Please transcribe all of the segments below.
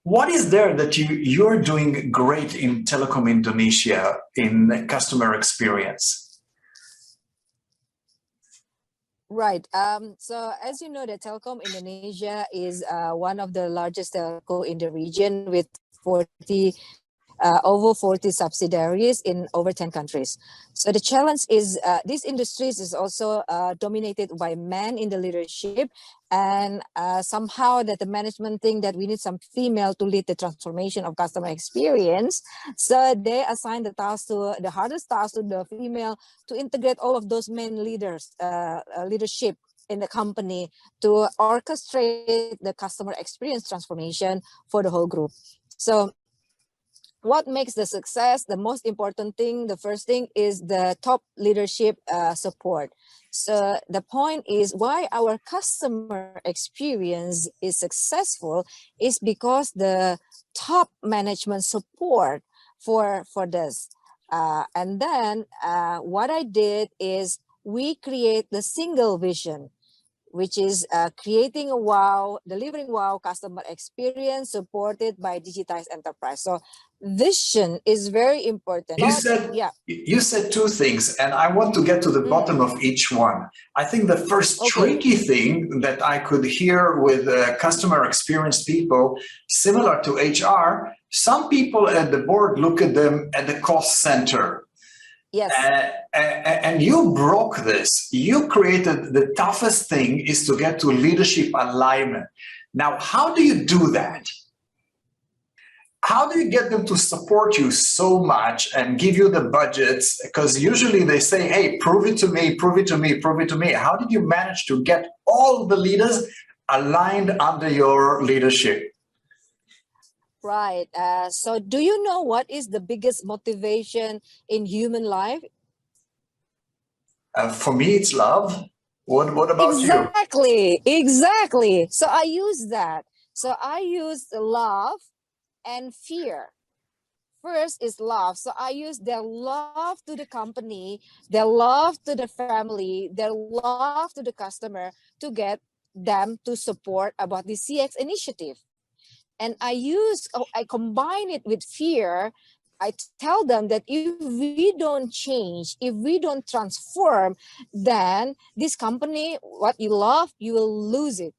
What is there that you're doing great in Telkom Indonesia in customer experience? Right. So as you know, the Telkom Indonesia is one of the largest telco in the region with 40 over 40 subsidiaries in over 10 countries. So the challenge is these industries is also dominated by men in the leadership, and somehow that the management think that we need some female to lead the transformation of customer experience. So they assign the hardest task to the female to integrate all of those men leaders, leadership in the company to orchestrate the customer experience transformation for the whole group. So what makes the success? The most important thing, the first thing is the top leadership support. So the point is why our customer experience is successful is because the top management support for this. And then what I did is we create the single vision, which is creating a wow, delivering wow customer experience supported by digitized enterprise. So vision is very important. You said two things, and I want to get to the bottom of each one. I think the first tricky thing that I could hear with customer experience people, similar to HR, some people at the board look at them at the cost center. Yes. And you broke this. You created the toughest thing is to get to leadership alignment. Now, how do you do that? How do you get them to support you so much and give you the budgets? Because usually they say, hey, prove it to me, prove it to me, prove it to me. How did you manage to get all the leaders aligned under your leadership? Right. So do you know what is the biggest motivation in human life? For me, it's love. What about you? Exactly. So I use that. So I use love and fear. First is love. So I use their love to the company, their love to the family, their love to the customer to get them to support about the CX initiative. And I combine it with fear. I tell them that if we don't change, if we don't transform, then this company, what you love, you will lose it.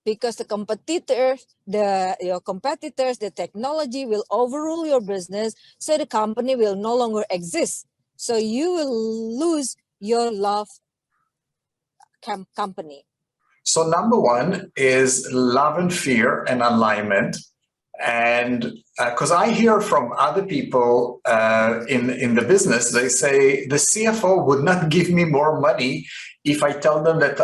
Because the competitors, the technology will overrule your business, so the company will no longer exist. So you will lose your love company. So number one is love and fear and alignment. And because I hear from other people in the business, they say the CFO would not give me more money if I tell them that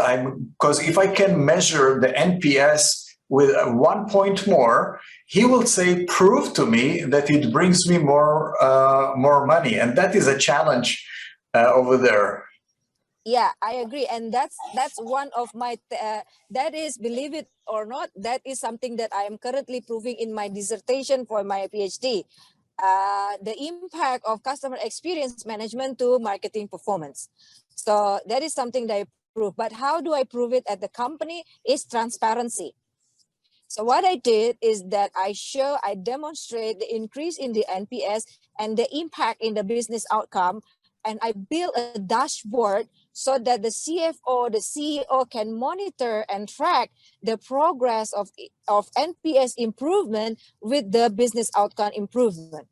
because if I can measure the NPS with 1 point more, he will say, prove to me that it brings me more money. And that is a challenge over there. Yeah, I agree. And that's one of my, that is, believe it or not, that is something that I am currently proving in my dissertation for my PhD. The impact of customer experience management to marketing performance. So that is something that I prove. But how do I prove it at the company? Is transparency. So what I did is that I demonstrate the increase in the NPS and the impact in the business outcome. And I build a dashboard so that the CFO, the CEO can monitor and track the progress of NPS improvement with the business outcome improvement.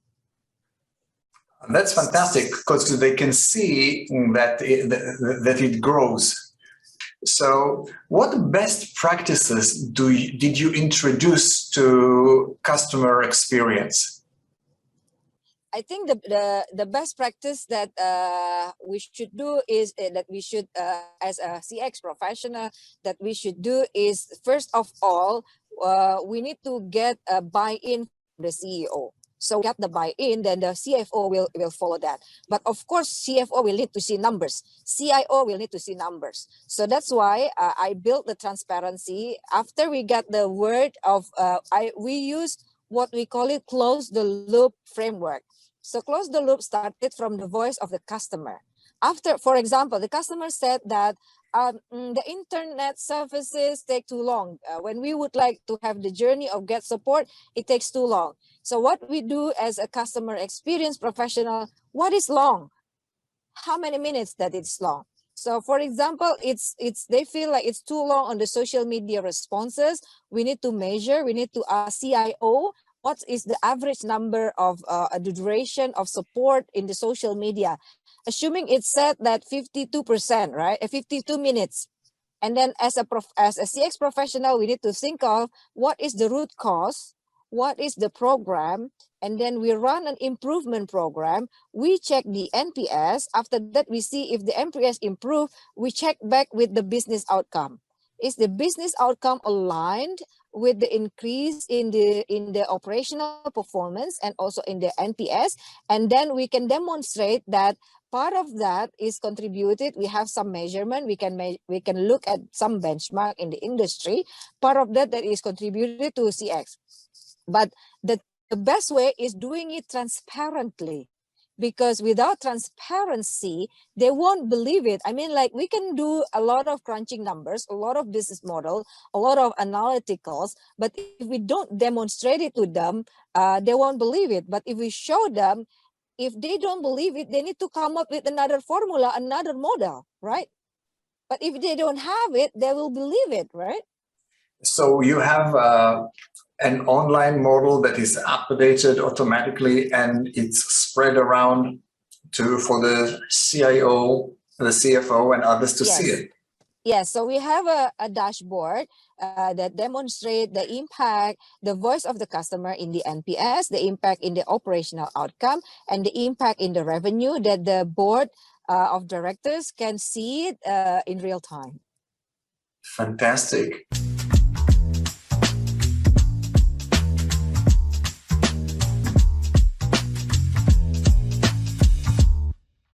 That's fantastic because they can see that it grows. So what best practices did you introduce to customer experience? I think the best practice that we should do is that we should, as a CX professional, that we should do is, first of all, we need to get a buy-in from the CEO. So get the buy-in, then the CFO will follow that. But of course, CFO will need to see numbers. CIO will need to see numbers. So that's why I built the transparency. After we got the word of, we use what we call it close the loop framework. So close the loop started from the voice of the customer. After, for example, the customer said that the internet services take too long. When we would like to have the journey of get support, it takes too long. So what we do as a customer experience professional, what is long? How many minutes that it's long? So for example, they feel like it's too long on the social media responses. We need to measure, we need to ask CIO, what is the average number of the duration of support in the social media? Assuming it's set that 52%, right? 52 minutes. And then as a CX professional, we need to think of what is the root cause, what is the program, and then we run an improvement program. We check the NPS. After that, we see if the NPS improve, we check back with the business outcome. Is the business outcome aligned with the increase in the operational performance and also in the NPS? And then we can demonstrate that part of that is contributed. We have some measurement. We can look at some benchmark in the industry. Part of that is contributed to CX. But the best way is doing it transparently, because without transparency, they won't believe it. I mean, like, we can do a lot of crunching numbers, a lot of business model, a lot of analyticals, but if we don't demonstrate it to them, they won't believe it. But if we show them, if they don't believe it, they need to come up with another formula, another model, right? But if they don't have it, they will believe it, right? So you have an online model that is updated automatically, and it's spread around for the CIO, the CFO, and others to see it. Yes, so we have a dashboard that demonstrates the impact, the voice of the customer in the NPS, the impact in the operational outcome, and the impact in the revenue, that the board of directors can see it in real time. Fantastic.